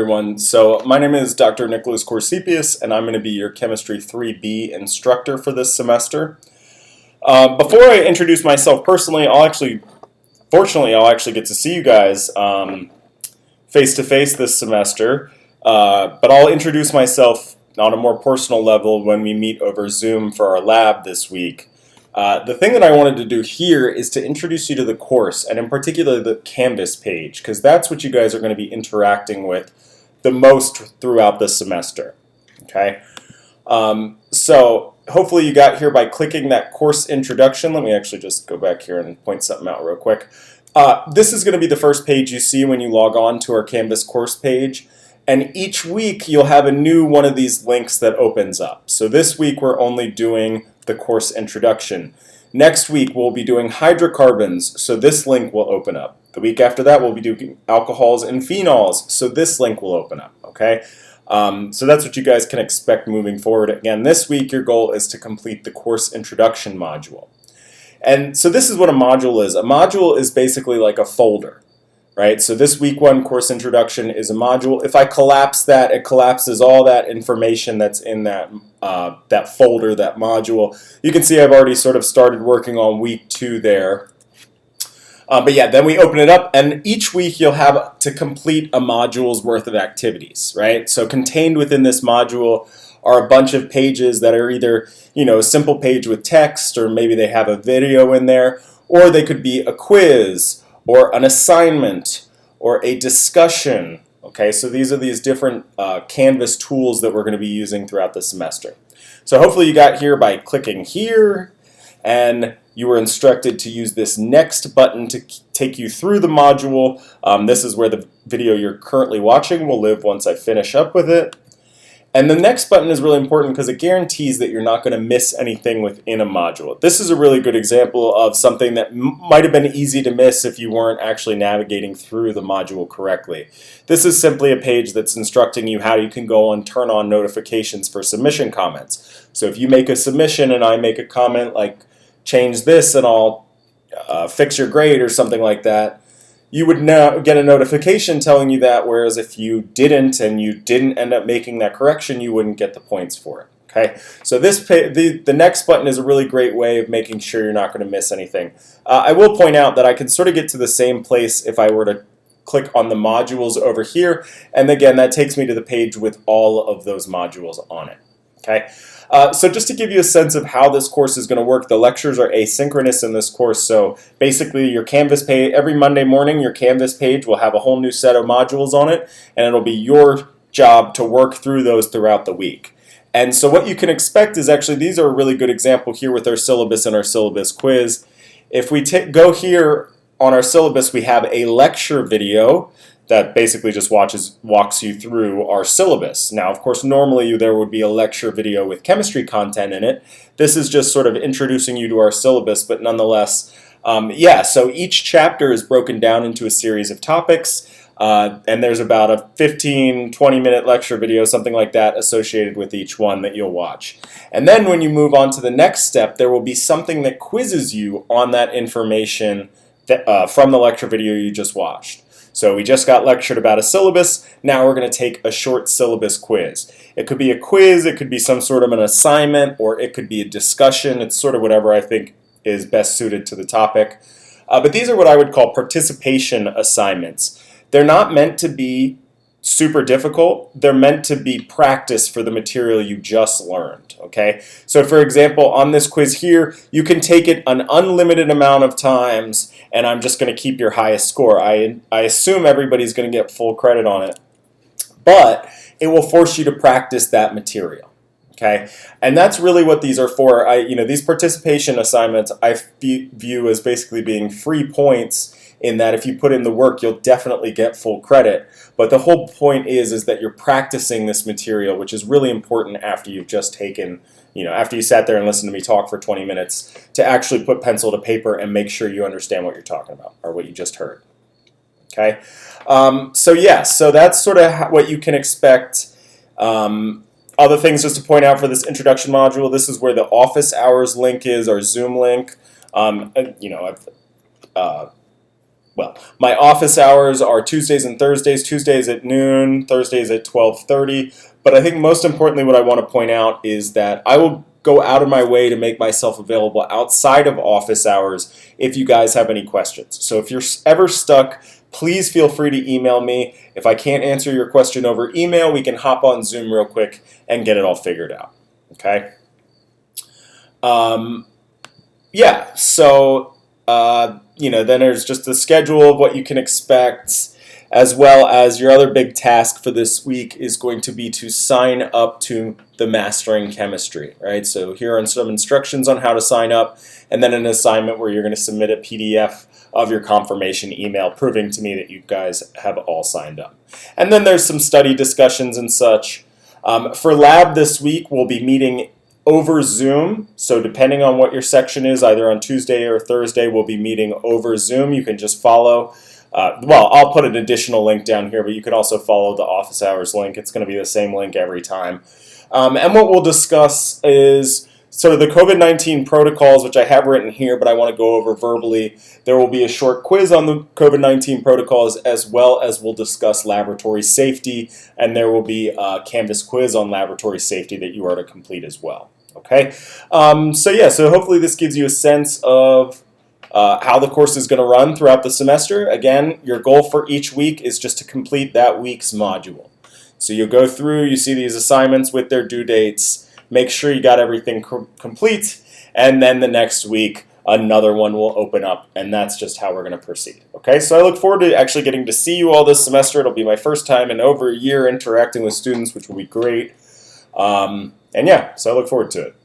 Everyone, so my name is Dr. Nicholas Corsepius, and I'm going to be your Chemistry 3B instructor for this semester. Before I introduce myself personally, fortunately, I'll actually get to see you guys face to face this semester, but I'll introduce myself on a more personal level when we meet over Zoom for our lab this week. The thing that I wanted to do here is to introduce you to the course, and in particular the Canvas page, because that's what you guys are going to be interacting with the most throughout the semester. Okay, so hopefully you got here by clicking that course introduction. Let me actually just go back here and point something out real quick. This is going to be the first page you see when you log on to our Canvas course page. And each week you'll have a new one of these links that opens up. So this week we're only doing the course introduction. Next week we'll be doing hydrocarbons, so this link will open up. The week after that we'll be doing alcohols and phenols, so this link will open up. Okay, so that's what you guys can expect moving forward. Again, this week your goal is to complete the course introduction module. And so this is what a module is. A module is basically like a folder. Right, so this week one course introduction is a module. If I collapse that, it collapses all that information that's in that that folder, that module. You can see I've already sort of started working on week 2 there. But yeah, then we open it up, and each week you'll have to complete a module's worth of activities. Right, so contained within this module are a bunch of pages that are either, you know, a simple page with text, or maybe they have a video in there, or they could be a quiz, or an assignment, or a discussion. Okay, so these are these different Canvas tools that we're going to be using throughout the semester. So hopefully you got here by clicking here, and you were instructed to use this next button to take you through the module. This is where the video you're currently watching will live once I finish up with it. And the next button is really important because it guarantees that you're not going to miss anything within a module. This is a really good example of something that might have been easy to miss if you weren't actually navigating through the module correctly. This is simply a page that's instructing you how you can go and turn on notifications for submission comments. So if you make a submission and I make a comment like, change this and I'll fix your grade or something like that, you would now get a notification telling you that, whereas if you didn't and you didn't end up making that correction, you wouldn't get the points for it. Okay, so the next button is a really great way of making sure you're not going to miss anything. I will point out that I can sort of get to the same place if I were to click on the modules over here, and again that takes me to the page with all of those modules on it. Okay, so just to give you a sense of how this course is going to work, the lectures are asynchronous in this course. So basically your Canvas page, every Monday morning your Canvas page will have a whole new set of modules on it, and it'll be your job to work through those throughout the week. And so what you can expect is actually, these are a really good example here with our syllabus and our syllabus quiz. If we go here on our syllabus, we have a lecture video that basically just walks you through our syllabus. Now, of course, normally there would be a lecture video with chemistry content in it. This is just sort of introducing you to our syllabus, but nonetheless, yeah, so each chapter is broken down into a series of topics, and there's about a 15-20-minute lecture video, something like that, associated with each one that you'll watch. And then when you move on to the next step, there will be something that quizzes you on that information that, from the lecture video you just watched. So we just got lectured about a syllabus, now we're going to take a short syllabus quiz. It could be a quiz, it could be some sort of an assignment, or it could be a discussion. It's sort of whatever I think is best suited to the topic. But these are what I would call participation assignments. They're not meant to be super difficult, they're meant to be practice for the material you just learned. Okay, so for example, on this quiz here, you can take it an unlimited amount of times, and I'm just going to keep your highest score. I assume everybody's going to get full credit on it, but it will force you to practice that material. Okay, and that's really what these are for. These participation assignments I view as basically being free points, in that if you put in the work, you'll definitely get full credit. But the whole point is that you're practicing this material, which is really important after you've just taken, after you sat there and listened to me talk for 20 minutes, to actually put pencil to paper and make sure you understand what you're talking about, or what you just heard. Okay, so yeah, so that's sort of what you can expect. Other things just to point out for this introduction module, this is where the office hours link is, our Zoom link. my office hours are Tuesdays and Thursdays, Tuesdays at noon, Thursdays at 12:30. But I think most importantly what I want to point out is that I will go out of my way to make myself available outside of office hours if you guys have any questions. So if you're ever stuck, please feel free to email me. If I can't answer your question over email, we can hop on Zoom real quick and get it all figured out. Okay? Yeah, so then there's just the schedule of what you can expect, as well as your other big task for this week is going to be to sign up to the Mastering Chemistry, right? So here are some instructions on how to sign up, and then an assignment where you're going to submit a PDF of your confirmation email proving to me that you guys have all signed up. And then there's some study discussions and such. For lab this week, we'll be meeting over Zoom, so depending on what your section is, either on Tuesday or Thursday, we'll be meeting over Zoom. You can just follow. I'll put an additional link down here, but you can also follow the office hours link. It's going to be the same link every time. And what we'll discuss is sort of the COVID-19 protocols, which I have written here, but I want to go over verbally. There will be a short quiz on the COVID-19 protocols, as well as we'll discuss laboratory safety, and there will be a Canvas quiz on laboratory safety that you are to complete as well. Okay, so hopefully this gives you a sense of how the course is going to run throughout the semester. Again, your goal for each week is just to complete that week's module. So you'll go through, you see these assignments with their due dates, make sure you got everything complete, and then the next week another one will open up, and that's just how we're going to proceed. Okay, so I look forward to actually getting to see you all this semester. It'll be my first time in over a year interacting with students, which will be great. So I look forward to it.